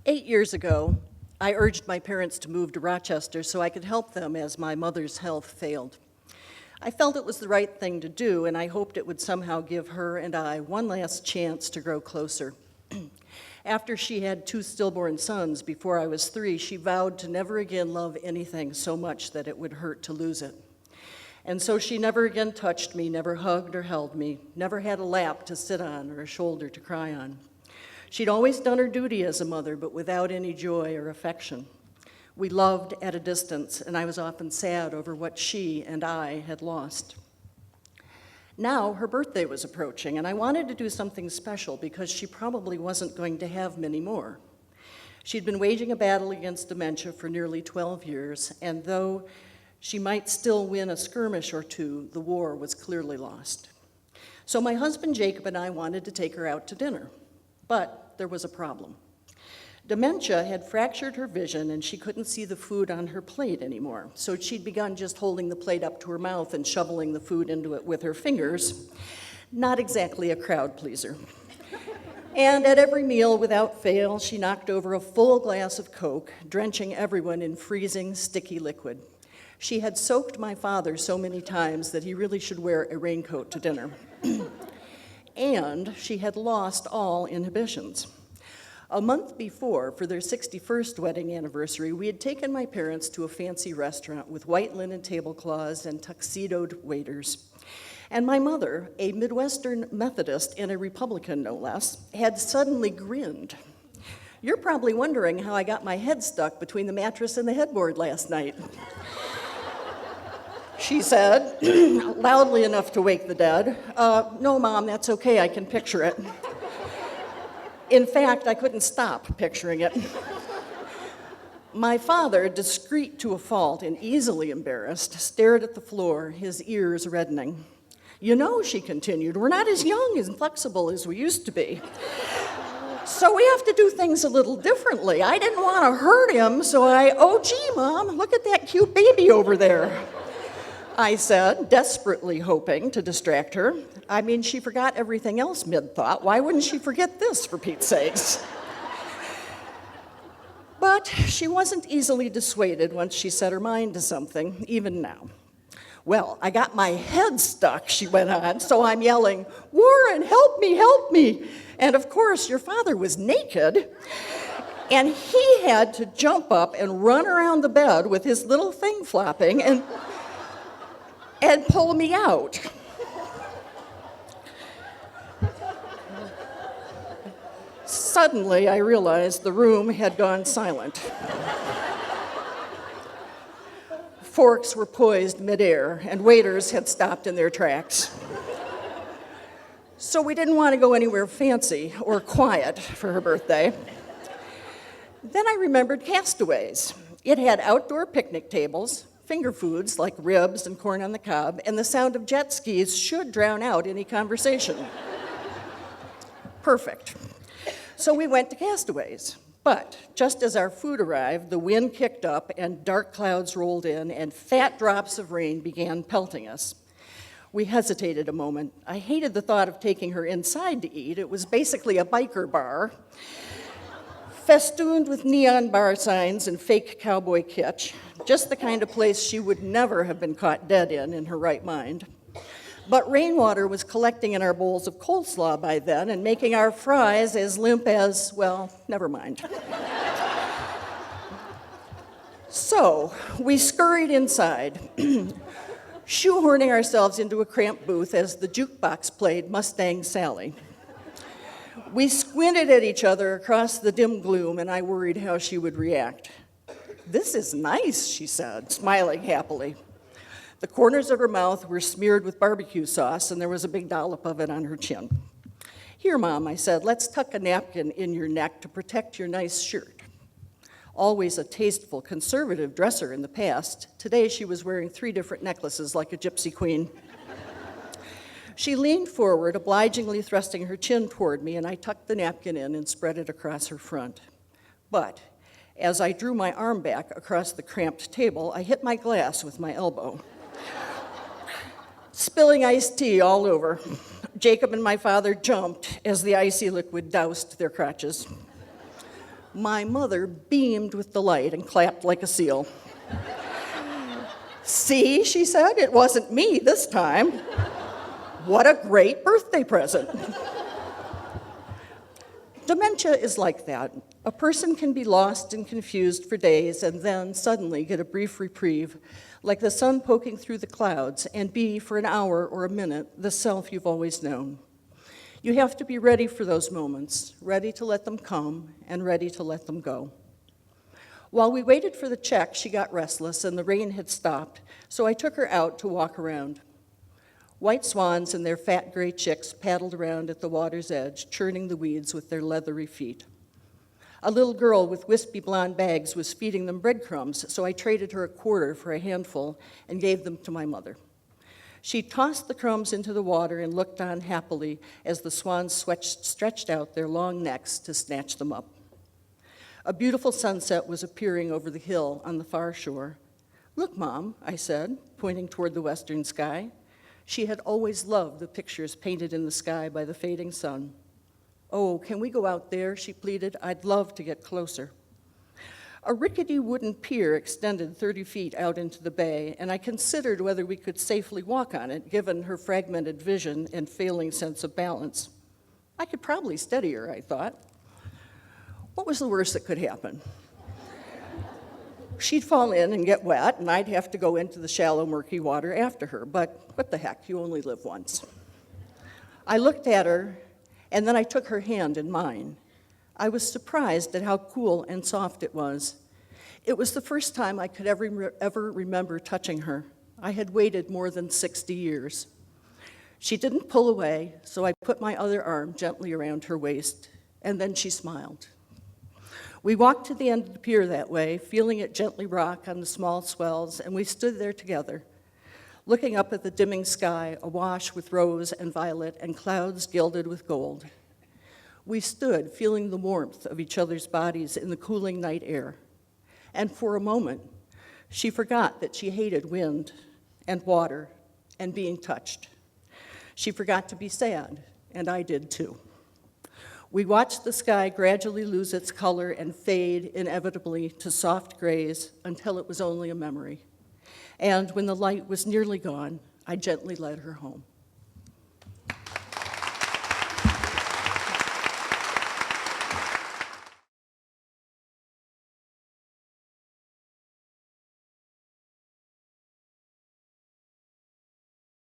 8 years ago, I urged my parents to move to Rochester so I could help them as my mother's health failed. I felt it was the right thing to do, and I hoped it would somehow give her and I one last chance to grow closer. After she had 2 stillborn sons before I was 3, she vowed to never again love anything so much that it would hurt to lose it. And so she never again touched me, never hugged or held me, never had a lap to sit on or a shoulder to cry on. She'd always done her duty as a mother, but without any joy or affection. We loved at a distance, and I was often sad over what she and I had lost. Now, her birthday was approaching, and I wanted to do something special because she probably wasn't going to have many more. She'd been waging a battle against dementia for nearly 12 years, and though she might still win a skirmish or two, the war was clearly lost. So my husband Jacob and I wanted to take her out to dinner, but there was a problem. Dementia had fractured her vision, and she couldn't see the food on her plate anymore. So she'd begun just holding the plate up to her mouth and shoveling the food into it with her fingers. Not exactly a crowd pleaser. And at every meal, without fail, she knocked over a full glass of Coke, drenching everyone in freezing, sticky liquid. She had soaked my father so many times that he really should wear a raincoat to dinner. And she had lost all inhibitions. A month before, for their 61st wedding anniversary, we had taken my parents to a fancy restaurant with white linen tablecloths and tuxedoed waiters. And my mother, a Midwestern Methodist and a Republican no less, had suddenly grinned. You're probably wondering how I got my head stuck between the mattress and the headboard last night. She said, loudly enough to wake the dead. No, Mom, that's okay, I can picture it. In fact, I couldn't stop picturing it. My father, discreet to a fault and easily embarrassed, stared at the floor, his ears reddening. You know, she continued, we're not as young and flexible as we used to be. So we have to do things a little differently. I didn't want to hurt him, so oh gee, Mom, look at that cute baby over there, I said, desperately hoping to distract her. I mean, she forgot everything else mid-thought. Why wouldn't she forget this, for Pete's sakes? But she wasn't easily dissuaded once she set her mind to something, even now. Well, I got my head stuck, she went on, so I'm yelling, Warren, help me, help me. And of course, your father was naked, and he had to jump up and run around the bed with his little thing flopping and pull me out. Suddenly, I realized the room had gone silent. Forks were poised midair, and waiters had stopped in their tracks. So we didn't want to go anywhere fancy or quiet for her birthday. Then I remembered Castaways. It had outdoor picnic tables, finger foods like ribs and corn on the cob, and the sound of jet skis should drown out any conversation. Perfect. So we went to Castaways. But just as our food arrived, the wind kicked up and dark clouds rolled in and fat drops of rain began pelting us. We hesitated a moment. I hated the thought of taking her inside to eat. It was basically a biker bar, festooned with neon bar signs and fake cowboy kitsch, just the kind of place she would never have been caught dead in her right mind. But rainwater was collecting in our bowls of coleslaw by then and making our fries as limp as, well, never mind. So we scurried inside, shoehorning ourselves into a cramped booth as the jukebox played Mustang Sally. We squinted at each other across the dim gloom, and I worried how she would react. This is nice, she said, smiling happily. The corners of her mouth were smeared with barbecue sauce, and there was a big dollop of it on her chin. Here, Mom, I said, let's tuck a napkin in your neck to protect your nice shirt. Always a tasteful, conservative dresser in the past, today she was wearing 3 different necklaces like a gypsy queen. She leaned forward, obligingly thrusting her chin toward me, and I tucked the napkin in and spread it across her front. But as I drew my arm back across the cramped table, I hit my glass with my elbow, spilling iced tea all over. Jacob and my father jumped as the icy liquid doused their crotches. My mother beamed with delight and clapped like a seal. "See," she said, "it wasn't me this time. What a great birthday present." Dementia is like that. A person can be lost and confused for days and then suddenly get a brief reprieve, like the sun poking through the clouds, and be, for an hour or a minute, the self you've always known. You have to be ready for those moments, ready to let them come and ready to let them go. While we waited for the check, she got restless and the rain had stopped, so I took her out to walk around. White swans and their fat gray chicks paddled around at the water's edge, churning the weeds with their leathery feet. A little girl with wispy blonde bags was feeding them breadcrumbs, so I traded her a quarter for a handful and gave them to my mother. She tossed the crumbs into the water and looked on happily as the swans stretched out their long necks to snatch them up. A beautiful sunset was appearing over the hill on the far shore. "Look, Mom," I said, pointing toward the western sky. She had always loved the pictures painted in the sky by the fading sun. "Oh, can we go out there?" she pleaded. "I'd love to get closer." A rickety wooden pier extended 30 feet out into the bay, and I considered whether we could safely walk on it, given her fragmented vision and failing sense of balance. I could probably steady her, I thought. What was the worst that could happen? She'd fall in and get wet, and I'd have to go into the shallow, murky water after her, but what the heck, you only live once. I looked at her, and then I took her hand in mine. I was surprised at how cool and soft it was. It was the first time I could ever remember touching her. I had waited more than 60 years. She didn't pull away, so I put my other arm gently around her waist, and then she smiled. We walked to the end of the pier that way, feeling it gently rock on the small swells, and we stood there together, looking up at the dimming sky, awash with rose and violet and clouds gilded with gold. We stood, feeling the warmth of each other's bodies in the cooling night air. And for a moment, she forgot that she hated wind and water and being touched. She forgot to be sad, and I did too. We watched the sky gradually lose its color and fade inevitably to soft grays until it was only a memory. And when the light was nearly gone, I gently led her home.